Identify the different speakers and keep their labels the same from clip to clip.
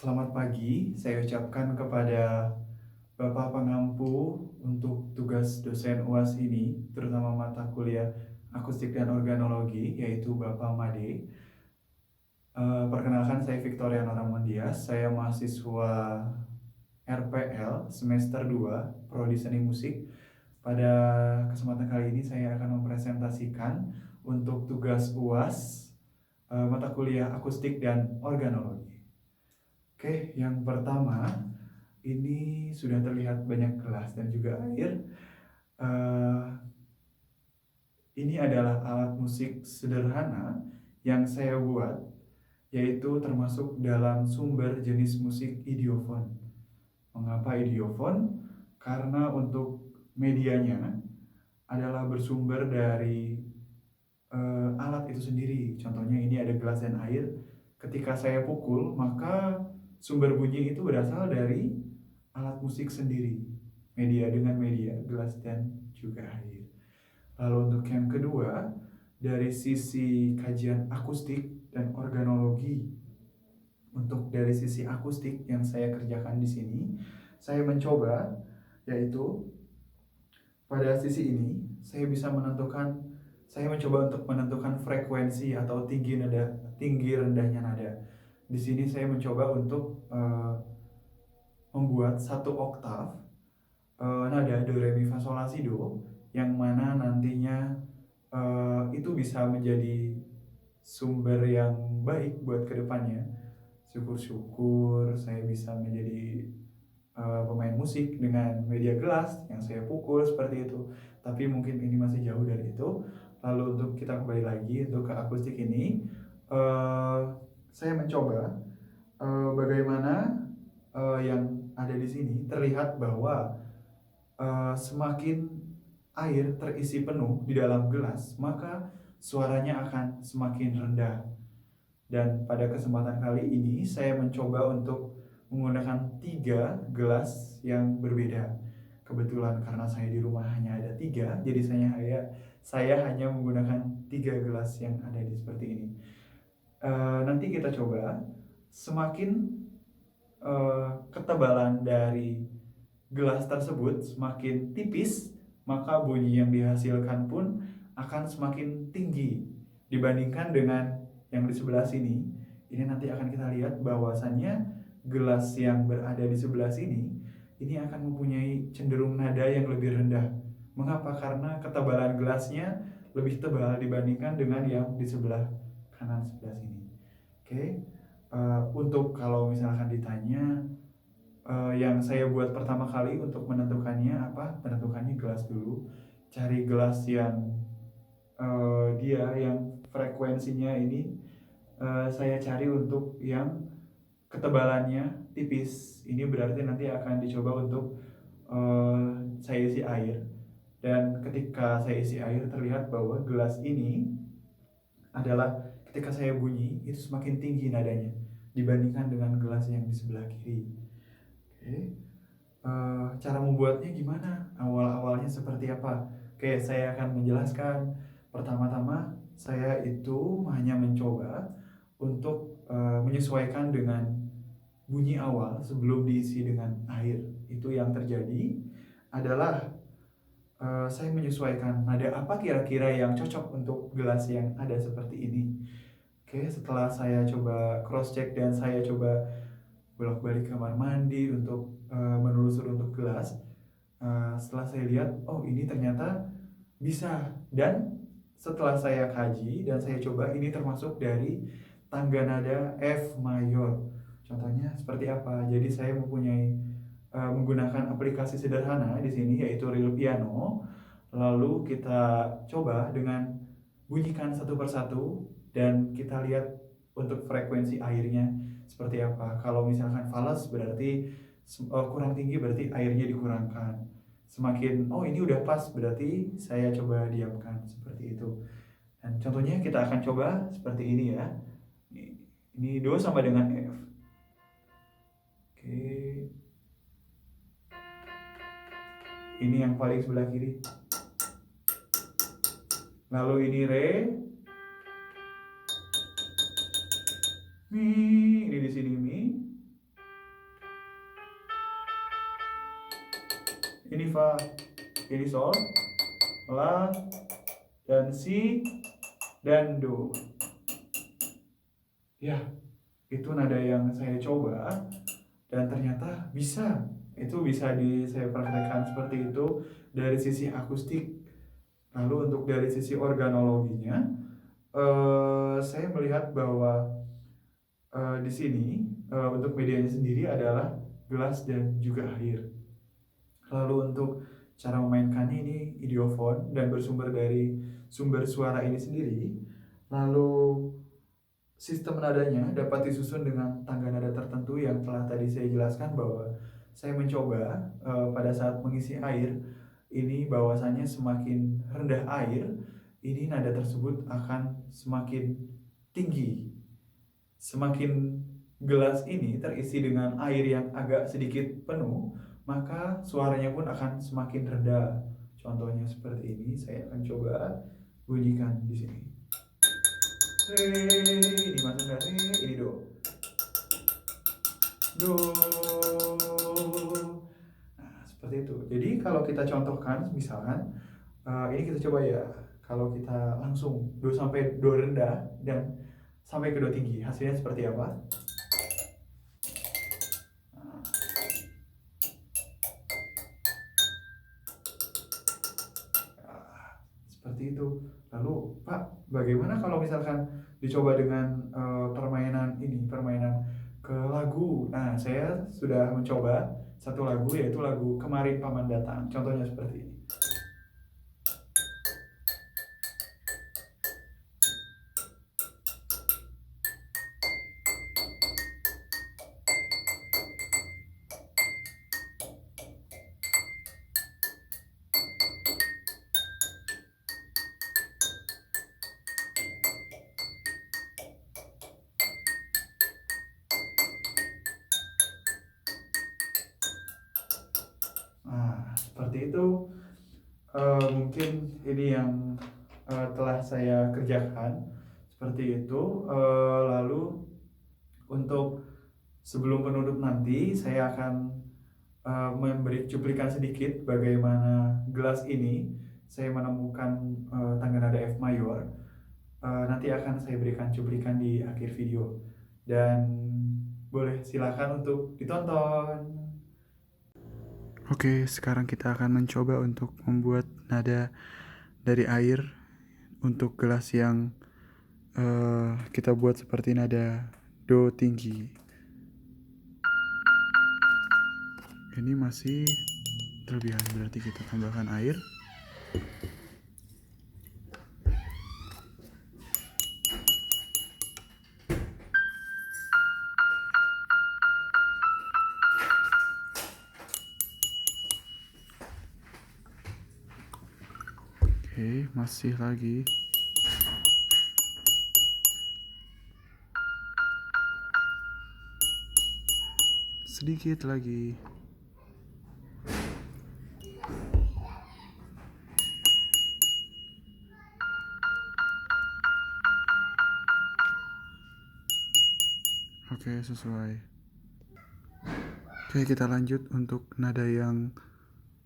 Speaker 1: Selamat pagi, saya ucapkan kepada Bapak Pengampu untuk tugas dosen UAS ini, terutama mata kuliah akustik dan organologi, yaitu Bapak Made. Perkenalkan, saya Victoriano Ramondias, saya mahasiswa RPL semester 2, Prodi Seni Musik. Pada kesempatan kali ini saya akan mempresentasikan untuk tugas UAS mata kuliah akustik dan organologi. Oke, yang pertama, ini sudah terlihat banyak gelas dan juga air. Eh, ini adalah alat musik sederhana yang saya buat, yaitu termasuk dalam sumber jenis musik idiofon. Mengapa idiofon? Karena untuk medianya adalah bersumber dari alat itu sendiri. Contohnya ini ada gelas dan air. Ketika saya pukul, maka sumber bunyi itu berasal dari alat musik sendiri. Media dengan media, gelas dan juga air. Lalu untuk yang kedua, dari sisi kajian akustik dan organologi. Untuk dari sisi akustik yang saya kerjakan di sini, saya mencoba yaitu pada sisi ini saya mencoba untuk menentukan frekuensi atau tinggi rendahnya nada. Di sini saya mencoba untuk membuat satu oktav nada do re mi fa sol la si do, yang mana nantinya itu bisa menjadi sumber yang baik buat kedepannya. Syukur-syukur saya bisa menjadi pemain musik dengan media gelas yang saya pukul seperti itu. Tapi mungkin ini masih jauh dari itu. Lalu untuk kita kembali lagi untuk ke akustik ini, saya mencoba bagaimana yang ada di sini terlihat bahwa semakin air terisi penuh di dalam gelas, maka suaranya akan semakin rendah. Dan pada kesempatan kali ini saya mencoba untuk menggunakan 3 gelas yang berbeda. Kebetulan karena saya di rumah hanya ada 3, jadi saya hanya menggunakan 3 gelas yang ada di seperti ini. Nanti kita coba, semakin ketebalan dari gelas tersebut semakin tipis, maka bunyi yang dihasilkan pun akan semakin tinggi dibandingkan dengan yang di sebelah sini. Ini nanti akan kita lihat bahwasannya gelas yang berada di sebelah sini ini akan mempunyai cenderung nada yang lebih rendah. Mengapa? Karena ketebalan gelasnya lebih tebal dibandingkan dengan yang di sebelah kanan sebelah sini. Oke, untuk kalau misalkan ditanya yang saya buat pertama kali untuk menentukannya apa? Menentukannya gelas dulu. Cari gelas yang dia yang frekuensinya ini saya cari untuk yang ketebalannya tipis. Ini berarti nanti akan dicoba untuk saya isi air. Dan ketika saya isi air terlihat bahwa gelas ini adalah ketika saya bunyi itu semakin tinggi nadanya dibandingkan dengan gelas yang di sebelah kiri. Oke. Cara membuatnya gimana? Awal-awalnya seperti apa? Oke, saya akan menjelaskan. Pertama-tama, saya itu hanya mencoba untuk menyesuaikan dengan bunyi awal sebelum diisi dengan air. Itu yang terjadi adalah saya menyesuaikan nada apa kira-kira yang cocok untuk gelas yang ada seperti ini. Oke, setelah saya coba cross check dan saya coba bolak-balik kamar mandi untuk menelusur untuk gelas. Setelah saya lihat, oh ini ternyata bisa. Dan setelah saya kaji dan saya coba, ini termasuk dari tangga nada F mayor. Contohnya seperti apa? Jadi saya menggunakan aplikasi sederhana di sini yaitu Real Piano. Lalu kita coba dengan bunyikan satu persatu dan kita lihat untuk frekuensi airnya seperti apa. Kalau misalkan fals berarti kurang tinggi, berarti airnya dikurangkan. Semakin oh ini udah pas, berarti saya coba diamkan seperti itu. Dan contohnya kita akan coba seperti ini ya. Ini do sama dengan F. Oke. Ini yang paling sebelah kiri. Lalu ini re, mi, ini di sini mi. ini fa, ini sol, la, dan si, dan do. Ya, itu nada yang saya coba dan ternyata bisa. Itu bisa saya praktekkan seperti itu dari sisi akustik. Lalu untuk dari sisi organologinya, saya melihat bahwa di sini untuk medianya sendiri adalah gelas dan juga air. Lalu untuk cara memainkannya ini idiofon dan bersumber dari sumber suara ini sendiri. Lalu sistem nadanya dapat disusun dengan tangga nada tertentu yang telah tadi saya jelaskan bahwa saya mencoba pada saat mengisi air ini bahwasanya semakin rendah air ini nada tersebut akan semakin tinggi. Semakin gelas ini terisi dengan air yang agak sedikit penuh, maka suaranya pun akan semakin rendah. Contohnya seperti ini, saya akan coba bunyikan di sini. Re, ini masuk dari ini do. Do. Nah, seperti itu. Jadi kalau kita contohkan, misalkan ini kita coba ya. Kalau kita langsung do sampai do rendah dan sampai ke do tinggi, hasilnya seperti apa? Seperti itu. Lalu Pak, bagaimana kalau misalkan dicoba dengan permainan ke lagu? Nah, saya sudah mencoba satu lagu yaitu lagu Kemarin Paman Datang. Contohnya seperti ini. Nah, seperti itu. Mungkin ini yang telah saya kerjakan seperti itu. Lalu untuk sebelum penutup nanti saya akan memberi cuplikan sedikit bagaimana gelas ini saya menemukan tangga nada F mayor. Nanti akan saya berikan cuplikan di akhir video dan boleh silakan untuk ditonton. Oke, sekarang kita akan mencoba untuk membuat nada dari air untuk gelas yang kita buat seperti nada do tinggi. Ini masih terlebihan, berarti kita tambahkan air. Oke, masih lagi. Sedikit lagi. Oke, sesuai. Oke, kita lanjut untuk nada yang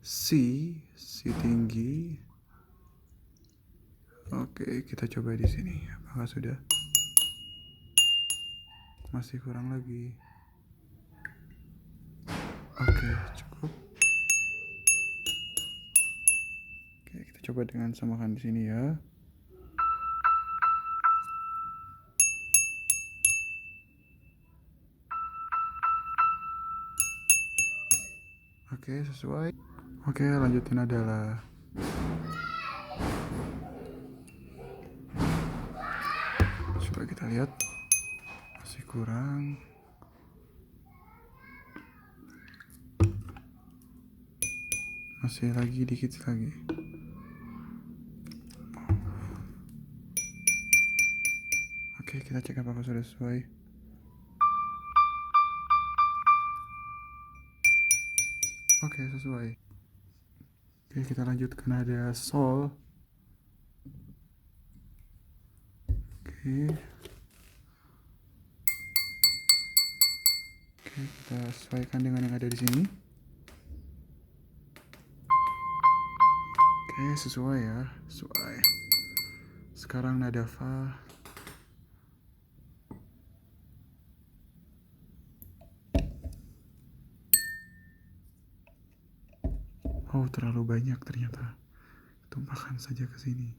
Speaker 1: C tinggi. Oke, kita coba di sini. Apakah sudah? Masih kurang lagi. Oke, cukup. Oke, kita coba dengan samakan di sini ya. Oke, sesuai. Oke, lanjutin adalah coba kita lihat. Masih kurang. Masih lagi, dikit lagi. Oke, kita cek apakah sudah sesuai. Oke, sesuai. Oke, kita lanjut ke nada sol. Oke. Oke, kita sesuaikan dengan yang ada di sini. Oke, sesuai ya, sesuai. Sekarang nada fa. Oh, terlalu banyak ternyata. Tumpahkan saja ke sini.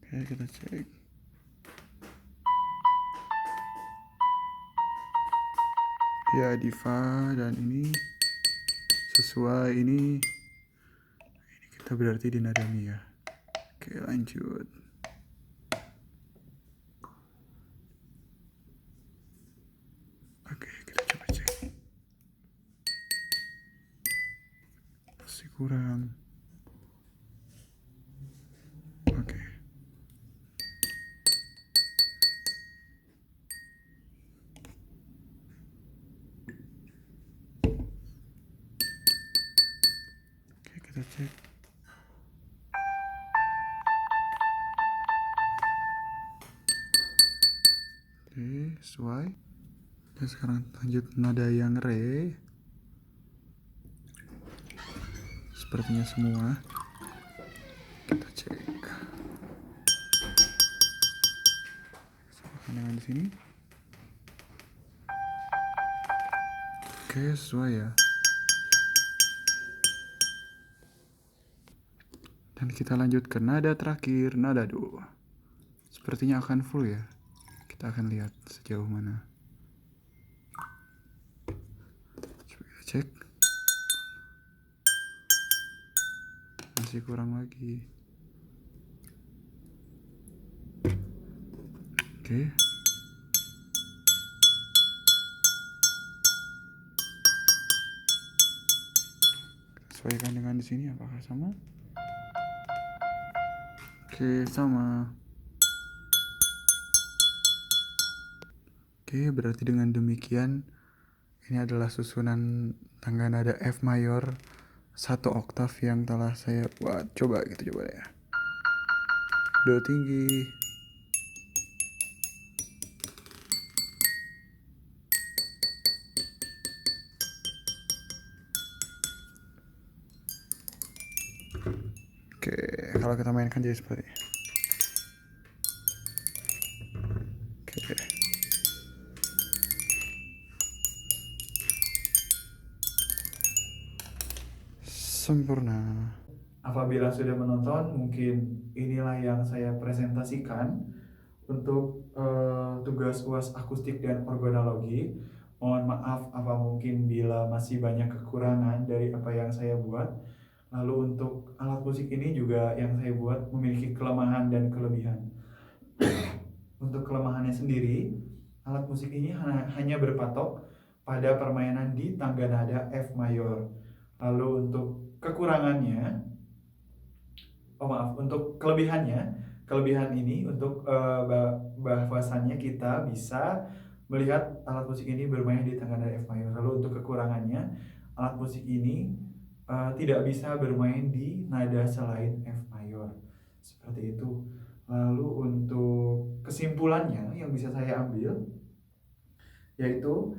Speaker 1: Oke, kita cek. Ya, di fa dan ini sesuai ini kita berarti di nada mi ya. Oke, lanjut. Oke, kita coba cek. Masih kurang. Oke. Oke, kita cek. Oke, sesuai. Dan sekarang lanjut nada yang re. Sepertinya semua. Kita cek. Samakan dengan di sini. Oke, sesuai ya. Dan kita lanjut ke nada terakhir, nada do. Sepertinya akan full ya. Kita akan lihat sejauh mana. Coba kita cek. Masih kurang lagi. Oke. Sesuaikan dengan di sini apakah sama? Oke, sama. Oke, berarti dengan demikian ini adalah susunan tangga nada F mayor 1 oktav yang telah saya buat. Coba kita coba ya. Do tinggi. Oke, kalau kita mainkan jadi seperti ini. Oke. Sempurna. Apabila sudah menonton, mungkin inilah yang saya presentasikan untuk tugas UAS akustik dan organologi. Mohon maaf apa mungkin bila masih banyak kekurangan dari apa yang saya buat. Lalu untuk alat musik ini juga yang saya buat memiliki kelemahan dan kelebihan. Untuk kelemahannya sendiri, alat musik ini hanya berpatok pada permainan di tangga nada F mayor. Lalu untuk kekurangannya, untuk kelebihan ini untuk bahwasannya kita bisa melihat alat musik ini bermain di tangga nada F mayor. Lalu untuk kekurangannya, alat musik ini tidak bisa bermain di nada selain F mayor. Seperti itu. Lalu untuk kesimpulannya yang bisa saya ambil, yaitu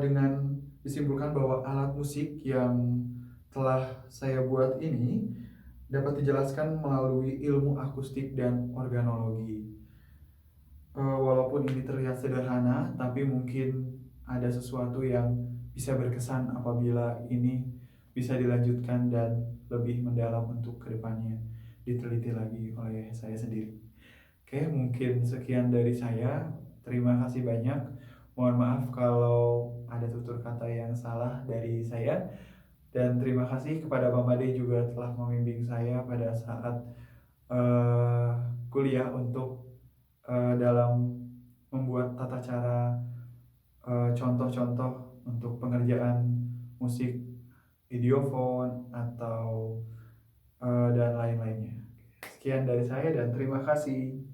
Speaker 1: dengan disimpulkan bahwa alat musik yang telah saya buat ini dapat dijelaskan melalui ilmu akustik dan organologi. Walaupun ini terlihat sederhana, tapi mungkin ada sesuatu yang bisa berkesan apabila ini bisa dilanjutkan dan lebih mendalam untuk kedepannya diteliti lagi oleh saya sendiri. Oke, mungkin sekian dari saya. Terima kasih banyak. Mohon maaf kalau ada tutur kata yang salah dari saya. Dan terima kasih kepada Pak Made juga telah membimbing saya pada saat kuliah untuk dalam membuat tata cara contoh-contoh untuk pengerjaan musik ideofon atau dan lain-lainnya. Sekian dari saya dan terima kasih.